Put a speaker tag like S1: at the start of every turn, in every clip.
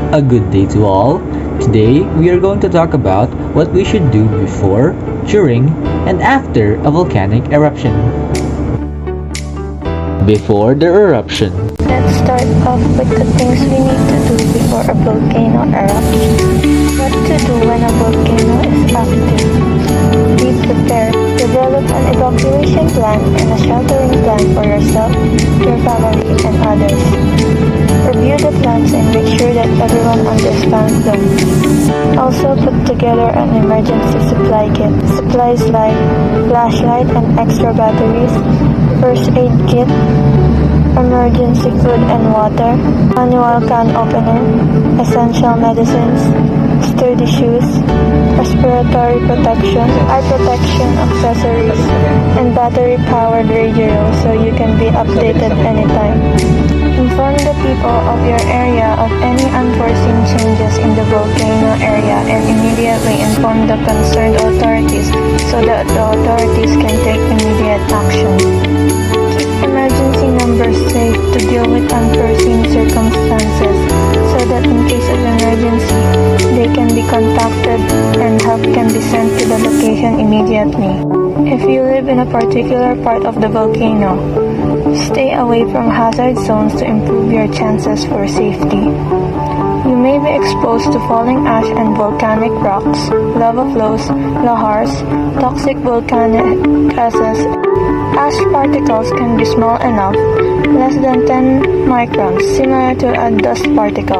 S1: A good day to all. Today, we are going to talk about what we should do before, during, and after a volcanic eruption. Before the eruption.
S2: Let's start off with the things we need to do before a volcano erupts. What to do when a volcano is active? Be prepared. Develop an evacuation plan and a sheltering plan for yourself, your family, and others. Review the plans and make sure that everyone understands them. Also put together an emergency supply kit. Supplies like flashlight and extra batteries, first aid kit, emergency food and water, manual can opener, essential medicines, sturdy shoes, respiratory protection, eye protection accessories, and battery-powered radio so you can be updated anytime. Inform the people of your area of any unforeseen changes in the volcano area and immediately inform the concerned authorities so that the authorities can take immediate action. Keep emergency numbers safe to deal with unforeseen circumstances so that in case of emergency, they can be contacted and help can be sent to the location immediately. If you live in a particular part of the volcano, stay away from hazard zones to improve your chances for safety. You may be exposed to falling ash and volcanic rocks, lava flows, lahars, toxic volcanic gases. Ash particles can be small enough, less than 10 microns, similar to a dust particle.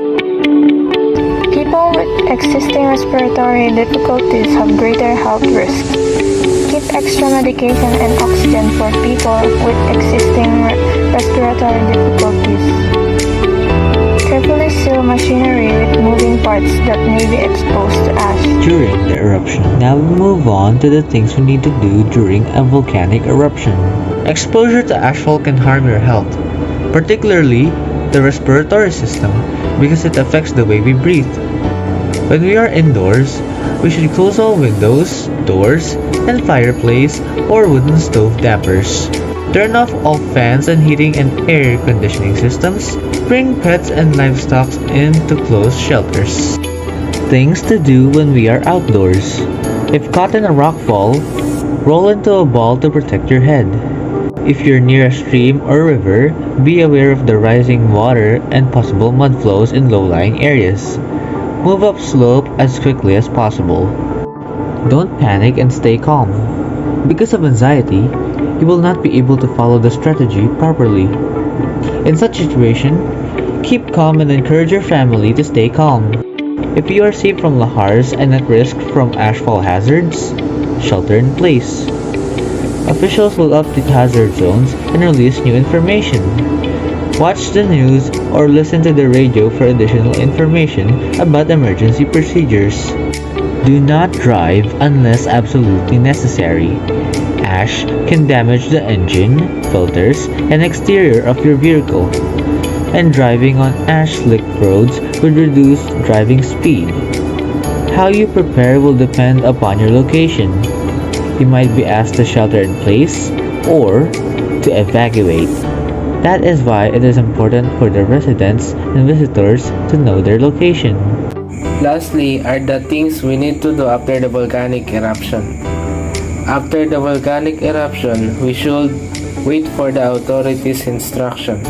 S2: People with existing respiratory difficulties have greater health risks. Keep extra medication and oxygen for people with existing respiratory difficulties. Carefully seal machinery with moving parts that may be exposed to ash.
S1: During the eruption. Now we move on to the things we need to do during a volcanic eruption. Exposure to asphalt can harm your health, particularly the respiratory system, because it affects the way we breathe. When we are indoors, we should close all windows, doors, and fireplace or wooden stove dampers. Turn off all fans and heating and air conditioning systems. Bring pets and livestock into closed shelters. Things to do when we are outdoors. If caught in a rock fall, roll into a ball to protect your head. If you're near a stream or river, be aware of the rising water and possible mud flows in low-lying areas. Move up slope as quickly as possible. Don't panic and stay calm. Because of anxiety, you will not be able to follow the strategy properly. In such situation, keep calm and encourage your family to stay calm. If you are safe from lahars and at risk from ashfall hazards, shelter in place. Officials will update hazard zones and release new information. Watch the news or listen to the radio for additional information about emergency procedures. Do not drive unless absolutely necessary. Ash can damage the engine, filters, and exterior of your vehicle, and driving on ash-slicked roads would reduce driving speed. How you prepare will depend upon your location. You might be asked to shelter in place or to evacuate. That is why it is important for the residents and visitors to know their location.
S3: Lastly are the things we need to do after the volcanic eruption. After the volcanic eruption, we should wait for the authorities' instruction.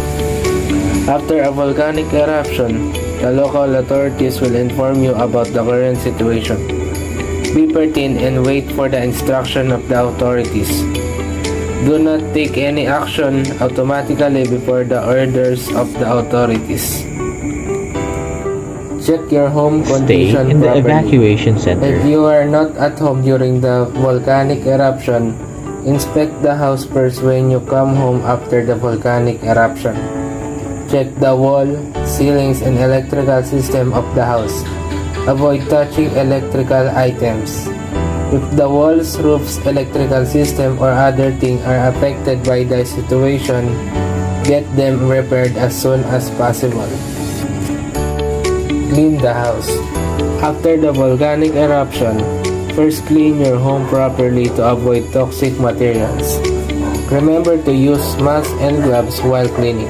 S3: After a volcanic eruption, the local authorities will inform you about the current situation. Be pertinent and wait for the instruction of the authorities. Do not take any action automatically before the orders of the authorities. Check your home
S1: Stay
S3: condition
S1: in the
S3: properly.
S1: evacuation center.
S3: If you are not at home during the volcanic eruption, inspect the house first when you come home after the volcanic eruption. Check the wall, ceilings, and electrical system of the house. Avoid touching electrical items. If the walls, roofs, electrical system, or other things are affected by the situation, get them repaired as soon as possible. Clean the house. After the volcanic eruption, first clean your home properly to avoid toxic materials. Remember to use masks and gloves while cleaning.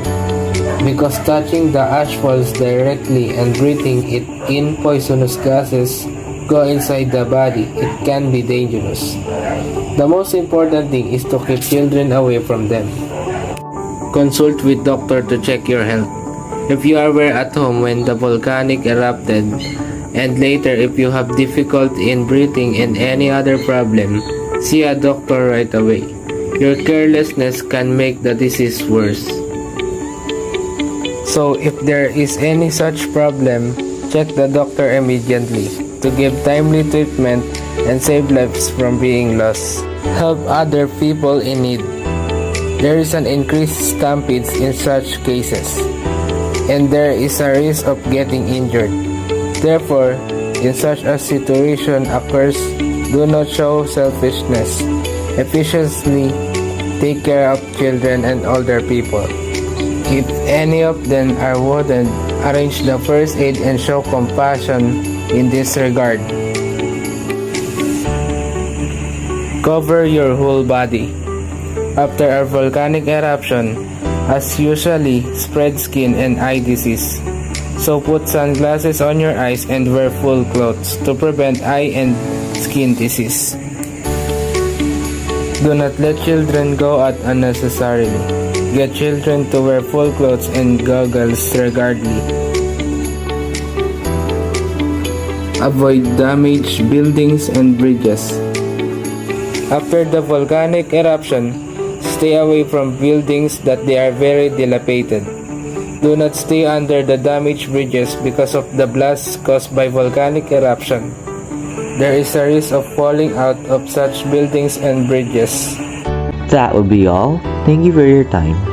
S3: because touching the ash falls directly and breathing it in poisonous gases go inside the body, it can be dangerous. The most important thing is to keep children away from them. Consult with doctor to check your health. If you were at home when the volcanic erupted, and later if you have difficulty in breathing and any other problem, see a doctor right away. Your carelessness can make the disease worse. So if there is any such problem, check the doctor immediately to give timely treatment and save lives from being lost. Help other people in need. There is an increased stampedes in such cases, and there is a risk of getting injured. Therefore, in such a situation occurs, do not show selfishness. Efficiently take care of children and older people. If any of them are wounded, arrange the first aid and show compassion in this regard. Cover your whole body. After a volcanic eruption, as usually spread skin and eye disease. So put sunglasses on your eyes and wear full clothes to prevent eye and skin disease. Do not let children go out unnecessarily. Get children to wear full clothes and goggles regularly. Avoid damaged buildings and bridges. After the volcanic eruption, stay away from buildings that they are very dilapidated. Do not stay under the damaged bridges because of the blasts caused by volcanic eruption. There is a risk of falling out of such buildings and bridges.
S1: That would be all. Thank you for your time.